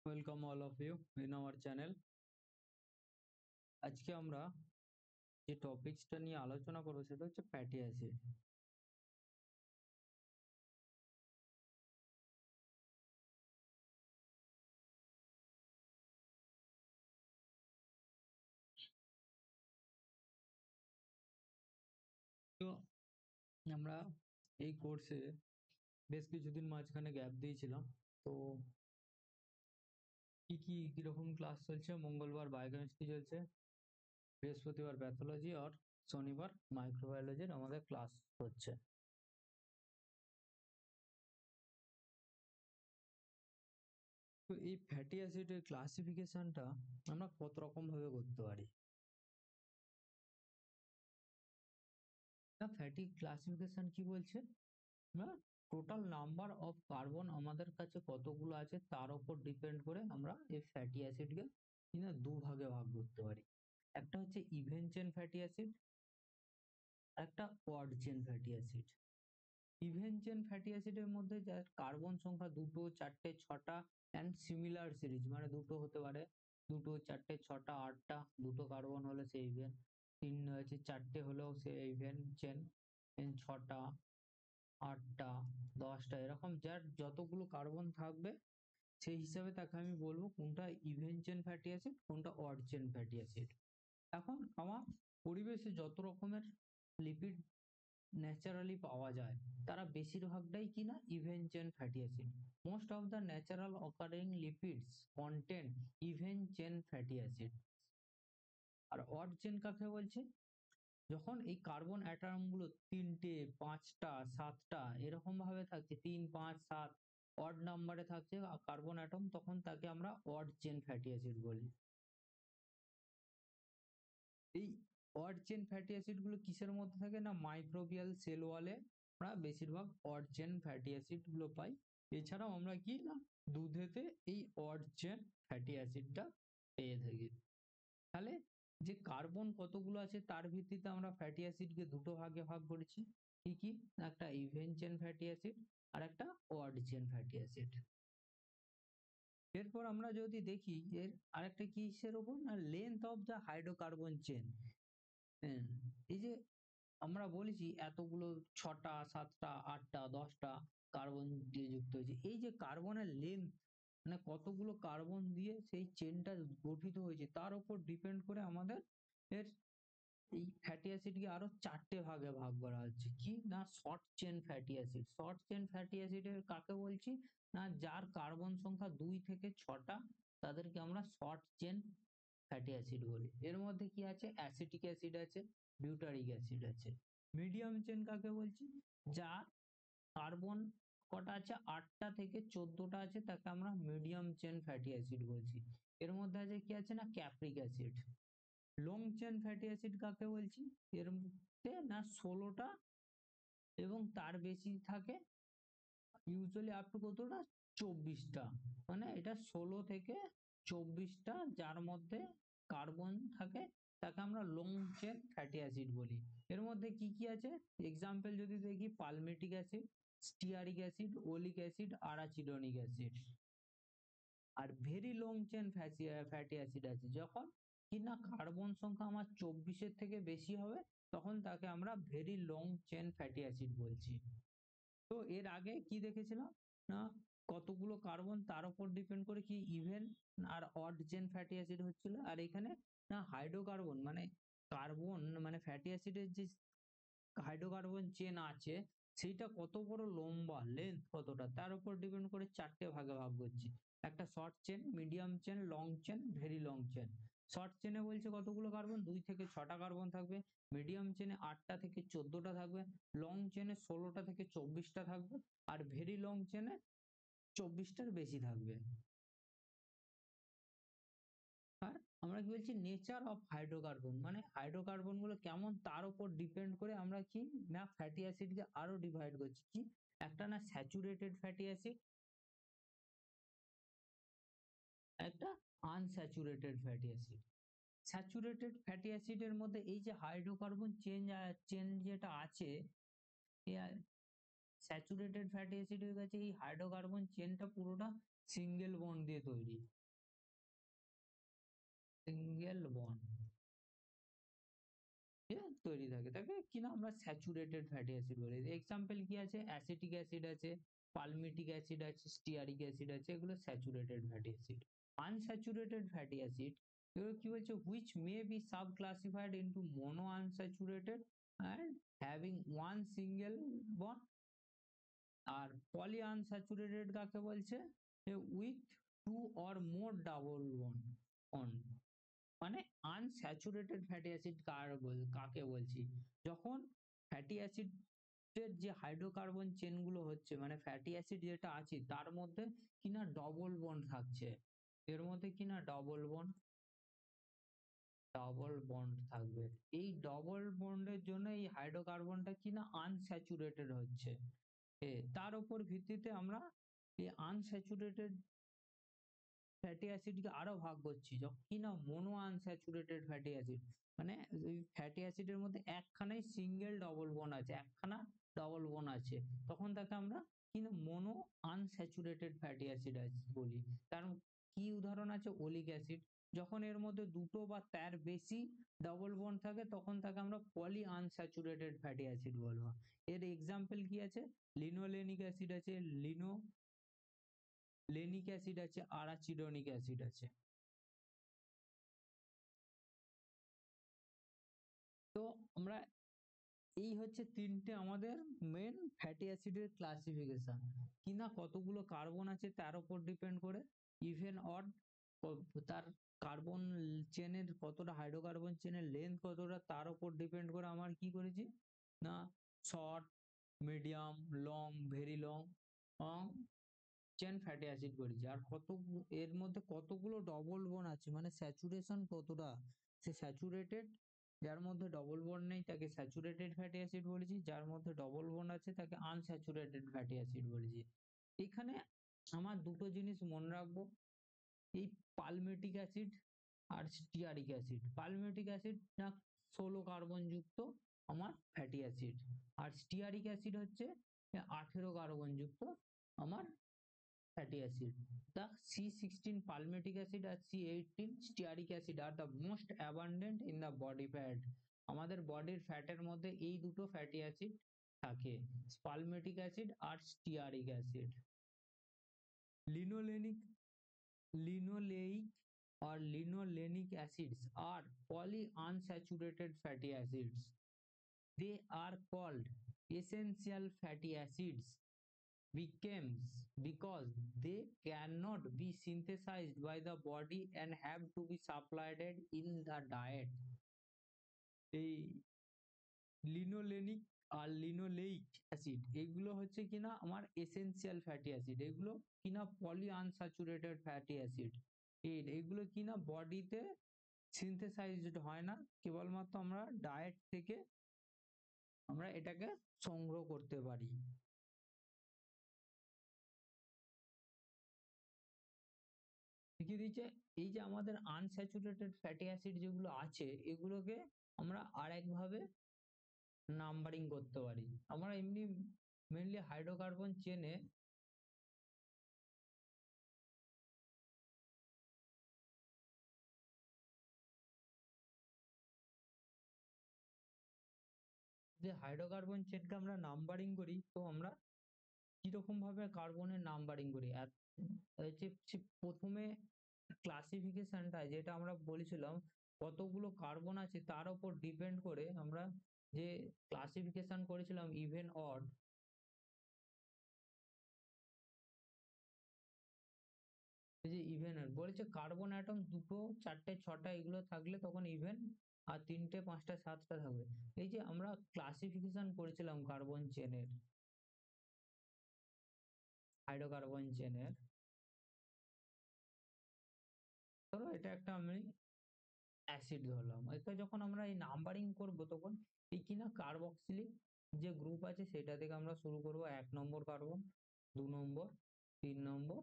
Welcome all of you in our channel. আজকে আমরা যে টপিকসটা নিয়ে আলোচনা করবো সেটা হচ্ছে ফ্যাটি অ্যাসিড। তো আমরা এই কোর্সে বেশ কিছুদিন মাঝখানে গ্যাপ দিয়েছিলাম। তো কিরকম ক্লাস চলছে? মঙ্গলবার বায়োকেমিস্ট্রি চলছে, বৃহস্পতিবার প্যাথোলজি আর শনিবার মাইক্রোবায়োলজির আমাদের ক্লাস হচ্ছে। তো এই ফ্যাটি অ্যাসিডের ক্লাসিফিকেশনটা আমরা কত রকম ভাবে করতে পারি? ফ্যাটি ক্লাসিফিকেশন কি বলছে না, টোটাল নাম্বার অফ কার্বন আমাদের কাছে কতগুলো আছে তার উপর ডিপেন্ড করে আমরা এই ফ্যাটি অ্যাসিডকে কিনা দুভাগে ভাগ করতে পারি। একটা হচ্ছে ইভেন চেন ফ্যাটি অ্যাসিড, একটা odd chain fatty acid. Even chain fatty অ্যাসিডের মধ্যে যার কার্বন সংখ্যা দুটো, চারটে, ছটা অ্যান্ড সিমিলার সিরিজ, মানে দুটো হতে পারে, দুটো, চারটে, ছটা, আটটা, দুটো কার্বন হলে সে ইভেন, তিন হচ্ছে চারটে হলেও সে ইভেন চেন, ছটা, আটটা, দশটা, এরকম যার যতগুলো কার্বন থাকবে সেই হিসাবে তাকে আমি বলবো কোনটা ইভেন চেন ফ্যাটি অ্যাসিড, কোনটা অড চেন ফ্যাটি অ্যাসিড। এখন আমার পরিবেশে যত রকমের লিপিড ন্যাচারালি পাওয়া যায় তারা বেশিরভাগটাই কিনা even chain fatty acid. Most of the natural occurring lipids contain even chain fatty acid. আর অড চেন কাকে বলছে? যখন এই কার্বন অ্যাটম গুলো তিনটে, পাঁচটা, সাতটা এরকম ভাবে থাকছে, 3, 5, 7 অড নাম্বারে থাকছে কার্বন অ্যাটম, তখন তাকে আমরা অড চেন ফ্যাটি অ্যাসিড বলি। এই অড চেন ফ্যাটি অ্যাসিড গুলো কিসের মধ্যে থাকে না, মাইক্রোবিয়াল সেল ওয়ালে আমরা বেশিরভাগ অড চেন ফ্যাটি অ্যাসিড গুলো পাই। এছাড়াও আমরা কি না দুধেতে এই অড চেন ফ্যাটি অ্যাসিডটা পেয়ে থাকি। তাহলে যে কার্বন কতগুলো আছে তার ভিত্তিতে আমরা ফ্যাটি অ্যাসিডকে দুটো ভাগে ভাগ করেছি। কি কি? একটা ইভেন চেন ফ্যাটি অ্যাসিড আর একটা অড চেন ফ্যাটি অ্যাসিড। এরপর আমরা যদি দেখি এর আরেকটা কিসের উপর না, length of the hydrocarbon chain. এই যে আমরা বলেছি এতগুলো, ছটা, সাতটা, আটটা, দশটা কার্বন দিয়ে যুক্ত হয়েছে, এই যে কার্বনের লেন্থ মানে কতগুলো কার্বন দিয়ে সেই চেনটা গঠিত হয়েছে তার উপর ডিপেন্ড করে আমাদের এর এই ফ্যাটি অ্যাসিডকে আরো চারটে ভাগে ভাগ করা হচ্ছে। কি না, short chain fatty acid. Short chain fatty অ্যাসিডের কাকে বলছি না, যার কার্বন সংখ্যা 2 থেকে 6টা তাদেরকে আমরা শর্ট চেন ফ্যাটি অ্যাসিড বলি। এর মধ্যে কি আছে? অ্যাসিটিক অ্যাসিড আছে, বিউটারিক অ্যাসিড আছে। মিডিয়াম চেন কাকে বলছি? যার কার্বন কটা আছে? 8টা থেকে 14টা আছে, তাকে আমরা মিডিয়াম চেন ফ্যাটি অ্যাসিড বলছি। এর মধ্যে আছে কি আছে না, capric acid. Long chain fatty acid কাকে বলছি? এর মধ্যে না 16টা এবং তার বেশি থাকে, ইউজুয়ালি আপ টু কতটা, 24টা, মানে এটা 16 থেকে 24টা যার মধ্যে কার্বন থাকে তাকে আমরা লং চেন ফ্যাটি অ্যাসিড বলি। এর মধ্যে কি কি আছে এক্সাম্পল যদি দেখি, palmitic acid, stearic acid, oleic acid, arachidonic acid. আর very long chain fatty acid আছে যখন কিনা কার্বন সংখ্যা আমার 24-এর থেকে বেশি হবে, তখন তাকে আমরা very long chain fatty acid বলছি। তো এর আগে কি দেখেছিলাম না, কতগুলো কার্বন তার উপর ডিপেন্ড করে কি ইভেন আর অড চেন ফ্যাটি অ্যাসিড হচ্ছিল, আর এখানে না হাইড্রোকার্বন মানে কার্বন মানে ফ্যাটি অ্যাসিডের যে হাইড্রোকার্বন চেন আছে সেইটা কত বড় লম্বা, লেন্থ কতটা, তার উপর ডিপেন্ড করে চারটে ভাগে ভাগ করছি। একটা short chain, medium chain, long chain, very long chain. Short চেনে বলছে কতগুলো কার্বন, 2 থেকে 6টা কার্বন থাকবে। মিডিয়াম চেনে 8টা থেকে 14টা থাকবে। লং চেনে 16টা থেকে 24টা থাকবে। আর ভেরি লং চেনে 24টার বেশি থাকবে। আর আমরা কি বলছি, নেচার অফ হাইড্রোকার্বন, মানে হাইড্রোকার্বন গুলো কেমন তার উপর ডিপেন্ড করে আমরা কি না ফ্যাটি অ্যাসিডকে আরো ডিভাইড করছি। কি একটা না স্যাচুরেটেড ফ্যাটি অ্যাসিড, একটা unsaturated fatty acid. Saturated fatty অ্যাসিডের মধ্যে এই যে হাইড্রোকার্বন চেন যেটা আছে, স্যাচুরেটেড ফ্যাটি অ্যাসিড হয়ে গেছে এই হাইড্রোকার্বন চেনটা পুরোটা সিঙ্গেল বন্ড দিয়ে তৈরি। সিঙ্গেল বন্ড তৈরি থাকে, তাকে কিনা আমরা স্যাচুরেটেড ফ্যাটি অ্যাসিড বলি। এক্সাম্পল কি আছে? অ্যাসিটিক অ্যাসিড আছে, পালমিটিক অ্যাসিড আছে, স্টিয়ারিক অ্যাসিড আছে, এগুলো saturated fatty acid. Unsaturated fatty acid এগুলো কি বলছে? which may be subclassified into mono unsaturated and having one single bond। আর পলি আনস্যাচুরেটেড কাকে বলছে? With two or more double bond. মানে আনস্যাচুরেটেড ফ্যাটি অ্যাসিড কাকে বলছি? যখন ফ্যাটি অ্যাসিড এর যে হাইড্রোকার্বন চেন গুলো হচ্ছে, মানে ফ্যাটি অ্যাসিড যেটা আছে তার মধ্যে কিনা ডবল বন্ড থাকছে, এর মধ্যে কিনা ডবল বন্ড থাকবে। এই ডবল বন্ডের জন্য এই হাইড্রোকার্বনটা কিনা আনস্যাচুরেটেড হচ্ছে। তার উপর ভিত্তিতে আমরা এই আনস্যাচুরেটেড ফ্যাটি অ্যাসিডকে আরো ভাগ করছি, যখন কিনা মোনো আনস্যাচুরেটেড ফ্যাটি অ্যাসিড, মানে ওই ফ্যাটি অ্যাসিডের মধ্যে একখানাই সিঙ্গেল ডবল বোন আছে, একখানা ডবল বোন আছে, তখন তাকে আমরা কিন্তু মোনো আনস্যাচুরেটেড ফ্যাটি অ্যাসিড বলি। তার কি উদাহরণ আছে? Oleic acid. যখন এর মধ্যে দুটো বা তার বেশি ডবল বোন থাকে তখন তাকে আমরা পলি আনস্যাচুরেটেড ফ্যাটি অ্যাসিড বলবো। এর এক্সাম্পল কি আছে? লিনোলেনিক অ্যাসিড আছে, লেনিক অ্যাসিড আছে, আরাচিডনিক অ্যাসিড আছে। তো আমরা এই হচ্ছে তিনটে আমাদের মেন ফ্যাটি অ্যাসিডের ক্লাসিফিকেশন, কিনা কতগুলো কার্বন আছে তার উপর ডিপেন্ড করে, ইভেন অড তার কার্বন চেনের কতটা, হাইড্রোকার্বন চেনের লেন্থ কতটা তার উপর ডিপেন্ড করে আমার কি করেছি না short, medium, long, very long chain fatty acid করেছি। আর কত এর মধ্যে কতগুলো ডবল বন্ড আছে, মানে স্যাচুরেশন কতটা, সে স্যাচুরেটেড, যার মধ্যে ডবল বন্ড নেই তাকে স্যাচুরেটেড ফ্যাটি অ্যাসিড বলেছি, যার মধ্যে ডবল বন্ড আছে তাকে আনস্যাচুরেটেড ফ্যাটি অ্যাসিড বলেছি। এখানে আমার দুটো জিনিস মনে রাখবো, এই পালমেটিক অ্যাসিড আর স্টিয়ারিক অ্যাসিড। পালমেটিক অ্যাসিড না 16 কার্বন যুক্ত আমার ফ্যাটি অ্যাসিড, আর স্টিয়ারিক অ্যাসিড হচ্ছে 18 কার্বন যুক্ত আমার fatty acid. The C16 palmitic acid and C18 stearic acid are the most abundant in the body fat. আমাদের বডির ফ্যাটের মধ্যে এই দুটো ফ্যাটি অ্যাসিড থাকে, পালমেটিক অ্যাসিড আর stearic acid. Linolenic, linoleic or linolenic acids are polyunsaturated fatty acids. They are called essential fatty acids becomes because they cannot be synthesized by the body and have to be supplied in the diet। এই linolenic আর linoleic acid এগুলো হচ্ছে কিনা আমার essential fatty acid, এগুলো কিনা পলি unsaturated fatty acid. এগুলো কিনা বডিতে সিনথেসাইজড হয় না, কেবলমাত্র আমরা ডায়েট থেকে আমরা এটাকে সংগ্রহ করতে পারি। দেখিয়ে দিচ্ছে এই যে আমাদের আনস্যাচুরেটেড ফ্যাটি অ্যাসিড যেগুলো আছে এগুলোকে আমরা আরেক ভাবে নাম্বারিং করতে পারি। আমরা এমনি মেনলি হাইড্রোকার্বন চেনে যে হাইড্রোকার্বন চেনকে আমরা নাম্বারিং করি, তো আমরা কিরকম ভাবে কার্বনের নাম্বারিং করি? প্রথমে ক্লাসিফিকেশনটা যেটা আমরা বলেছিলাম কতগুলো কার্বন আছে তার উপর ডিপেন্ড করে আমরা যে ক্লাসিফিকেশন করেছিলাম ইভেন অড, এই যে ইভেন বলেছে কার্বন অ্যাটম দুটো, চারটে, ছটা এগুলো থাকলে তখন ইভেন, আর তিনটে, পাঁচটা, সাতটা থাকবে। এই যে আমরা ক্লাসিফিকেশন করেছিলাম কার্বন চেনের, হাইড্রোকার্বন চেনের, ধরো এটা একটা আমি অ্যাসিড ধরলাম, এটা যখন আমরা এই নাম্বারিং করব তখন এই কিনা কার্বক্সিলিক যে গ্রুপ আছে সেটা থেকে আমরা শুরু করব, 1 নম্বর কার্বন, 2 নম্বর, 3 নম্বর,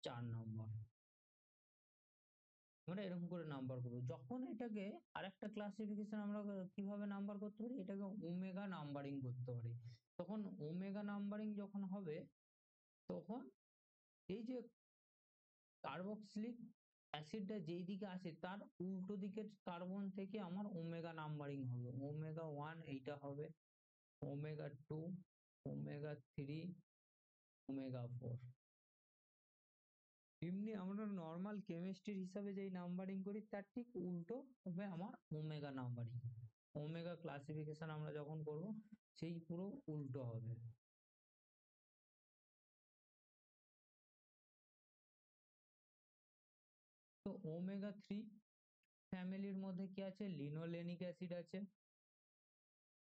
4 নম্বর, আমরা এরকম করে নাম্বার করবো। যখন এটাকে আরেকটা ক্লাসিফিকেশন আমরা কিভাবে নাম্বার করতে পারি, এটাকে ওমেগা নাম্বারিং করতে পারি। তখন ওমেগা নাম্বারিং যখন হবে তখন এই যে কার্বক্সিলিক অ্যাসিডটা যেই দিকে আছে তার উল্টো দিকের কার্বন থেকে আমার ওমেগা নাম্বারিং হবে। ওমেগা 1 এইটা হবে, ওমেগা 2, ওমেগা 3, ওমেগা 4। এমনি আমরা নরমাল কেমিস্ট্রির হিসাবে যেই নাম্বারিং করি তার ঠিক উল্টো হবে আমার ওমেগা নাম্বারিং। ওমেগা ক্লাসিফিকেশন আমরা যখন করব সেই পুরো উল্টো হবে। তো ওমেগা 3 ফ্যামিলির মধ্যে কি আছে? লিনোলেনিক অ্যাসিড আছে।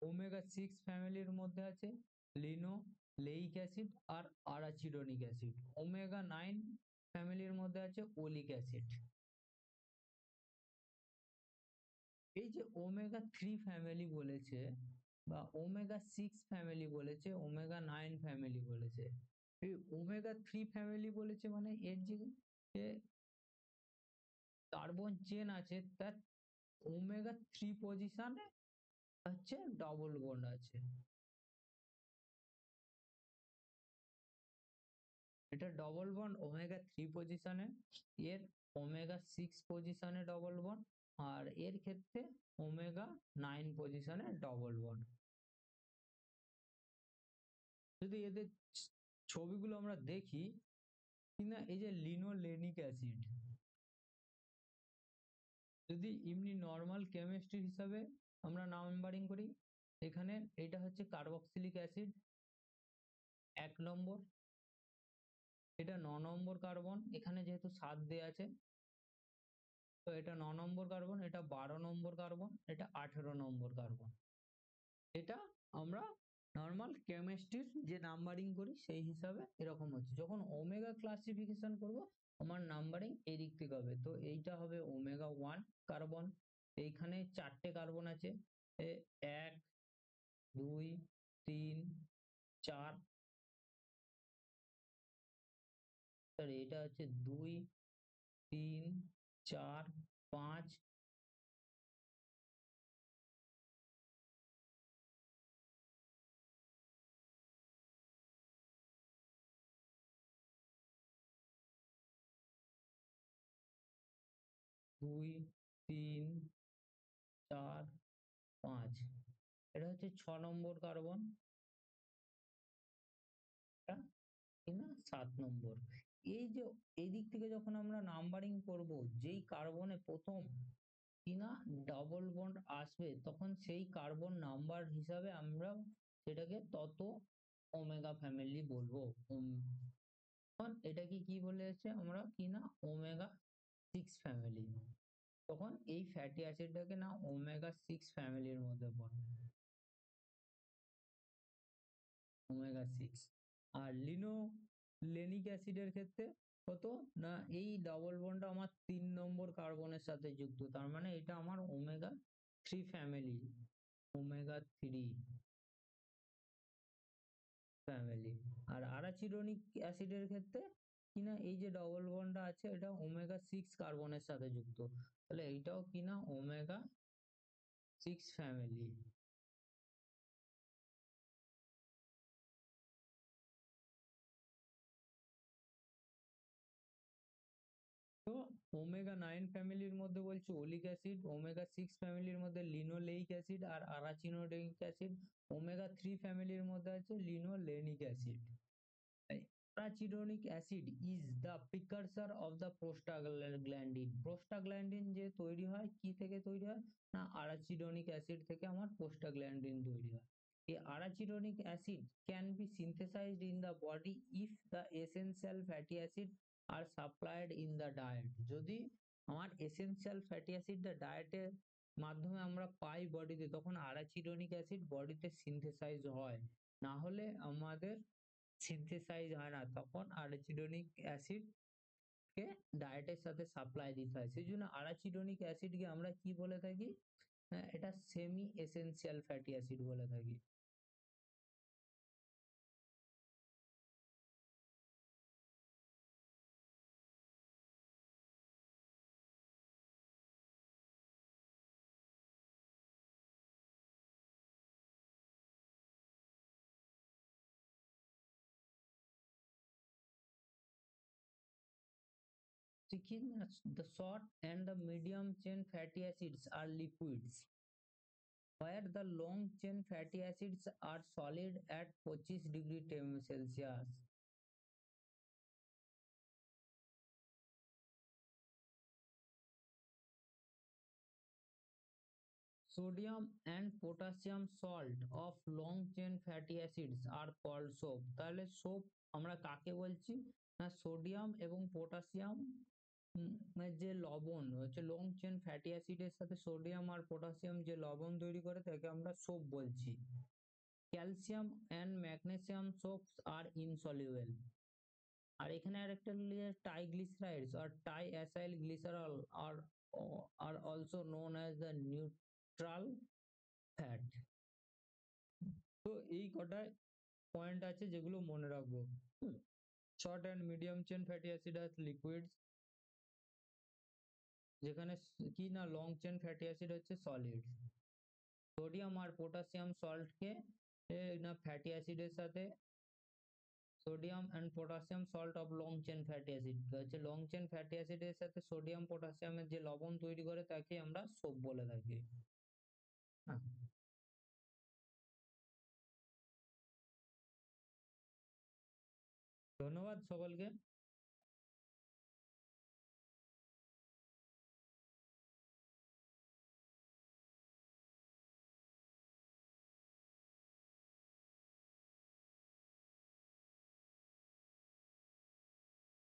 ওমেগা 6 ফ্যামিলির মধ্যে আছে লিনোলেইক অ্যাসিড আর আরাচিডোনিক অ্যাসিড। ওমেগা 9 ফ্যামিলির মধ্যে আছে ওলিক অ্যাসিড। এই যে ওমেগা 3 ফ্যামিলি বলেছে বা ওমেগা 6 ফ্যামিলি বলেছে, ওমেগা 9 ফ্যামিলি বলেছে, এই ওমেগা 3 ফ্যামিলি বলেছে মানে এর যে কার্বন চেন আছে তার ওমেগা 3 পজিশনে হচ্ছে ডবল বন্ড আছে। এটা ডবল বন্ড ওমেগা 3 পজিশনে, এর ওমেগা 6 পজিশনে ডবল বন্ড, আর এর ক্ষেত্রে ওমেগা 9 পজিশনে ডবল বন্ড। যদি এদের ছবিগুলো আমরা দেখি কিনা, এই যে লিনোলেনিক অ্যাসিড, যদি এমনি নর্মাল কেমিস্ট্রি হিসাবে আমরা নাম্বারিং করি, এখানে এটা হচ্ছে কার্বক্সিলিক অ্যাসিড 1 নম্বর, এটা 9 নম্বর কার্বন, এখানে যেহেতু 7 দেয়া আছে তো এটা 9 নম্বর কার্বন, এটা 12 নম্বর কার্বন, এটা 18 নম্বর কার্বন। এটা আমরা নর্মাল কেমিস্ট্রির যে নাম্বারিং করি সেই হিসাবে এরকম হচ্ছে। যখন ওমেগা ক্লাসিফিকেশন করব আমার নাম্বারিং এই দিক থেকে হবে। তো এইটা হবে ওমেগা 1 কার্বন, এইখানে 4টে কার্বন আছে, 1, 2, 3, 4, সরি এটা হচ্ছে 2, 3, 4, 5, 2, 3, 4, 5, এটা হচ্ছে 6 নম্বর কার্বন, কিনা 7 নম্বর। এই যে এই দিক থেকে যখন আমরা নাম্বারিং করব, যেই কার্বনে প্রথম কিনা ডাবল বন্ড আসবে তখন সেই কার্বন নাম্বার হিসাবে আমরা সেটাকে তত ওমেগা ফ্যামিলি বলবো। তখন এটাকে কি বলে আছে আমরা কিনা ওমেগা 6 ফ্যামিলি। তখন এই ফ্যাটি অ্যাসিডটাকে না ওমেগা 6 ফ্যামিলির মধ্যে পড়ে, ওমেগা 6। আর লিনোলেনিক অ্যাসিডের ক্ষেত্রে কত না, এই ডবল বন্ডটা আমার 3 নম্বর কার্বনের সাথে যুক্ত, তার মানে এটা আমার ওমেগা 3 ফ্যামিলি, ওমেগা 3 ফ্যামিলি। আর আরাচিডোনিক অ্যাসিডের ক্ষেত্রে কিনা এই যে ডবল বন্ডটা আছে এটা ওমেগা 6 কার্বনের সাথে যুক্ত, তাহলে এইটাও কিনা ওমেগা 6 ফ্যামিলি। তো ওমেগা 9 ফ্যামিলির মধ্যে বলছে ওলিক অ্যাসিড, ওমেগা 6 ফ্যামিলির মধ্যে লিনোলেইক অ্যাসিড আর আরাচিনোডেনিক অ্যাসিড, ওমেগা 3 ফ্যামিলির মধ্যে আছে linolenic acid. Arachidonic acid is the precursor of the prostaglandin. Prostaglandin যে তৈরি হয় কি থেকে তৈরি হয় না, arachidonic acid থেকে আমার prostaglandin তৈরি হয়। এই arachidonic acid can be synthesized in the body if the essential fatty acid are supplied in the diet. যদি আমার essential fatty acid টা ডায়েটের মাধ্যমে আমরা পাই বডিতে, তখন arachidonic acid বডিতে সিনথেসাইজ হয়, না হলে আমাদের সিনথেসাইজ হয় না, তখন আরাচিডোনিক অ্যাসিড কে ডায়েটের সাথে সাপ্লাই দিতে হয়। সেই জন্য আরাচিডোনিক অ্যাসিডকে আমরা কি বলে থাকি, এটা সেমি এসেনশিয়াল ফ্যাটি অ্যাসিড বলে থাকি। The short and the medium chain fatty acids are liquids, where the long chain fatty acids are solid at 25 degree Celsius. Sodium and potassium salt of long chain fatty acids are called soap. তাহলে soap আমরা কাকে বলছি? না, sodium এবং potassium যে লবণ হচ্ছে long chain fatty অ্যাসিডের সাথে সোডিয়াম আর পটাশিয়াম যে লবণ তৈরি করে তাকে আমরা সোপ বলছি। ক্যালসিয়াম অ্যান্ড ম্যাগনেসিয়াম সোপস আর ইনসলিউবল। আর এখানে আরেকটা ট্রাইগ্লিসারাইডস আর ট্রাইঅ্যাসাইল গ্লিসারল আর also known as the neutral fat. তো এই কটা পয়েন্ট আছে যেগুলো মনে রাখবো। Short and medium chain fatty acid আর লিকুইডস, যেখানে কি না লং চেন ফ্যাটি অ্যাসিড হচ্ছে সলিড। সোডিয়াম আর পটাশিয়াম সল্টকে না ফ্যাটি অ্যাসিডের সাথে sodium and potassium salt of long chain fatty acid হচ্ছে লং চেন ফ্যাটি অ্যাসিডের সাথে সোডিয়াম পটাশিয়ামের যে লবণ তৈরি করে তাকে আমরা সোপ বলে থাকি। হ্যাঁ, ধন্যবাদ সকলকে।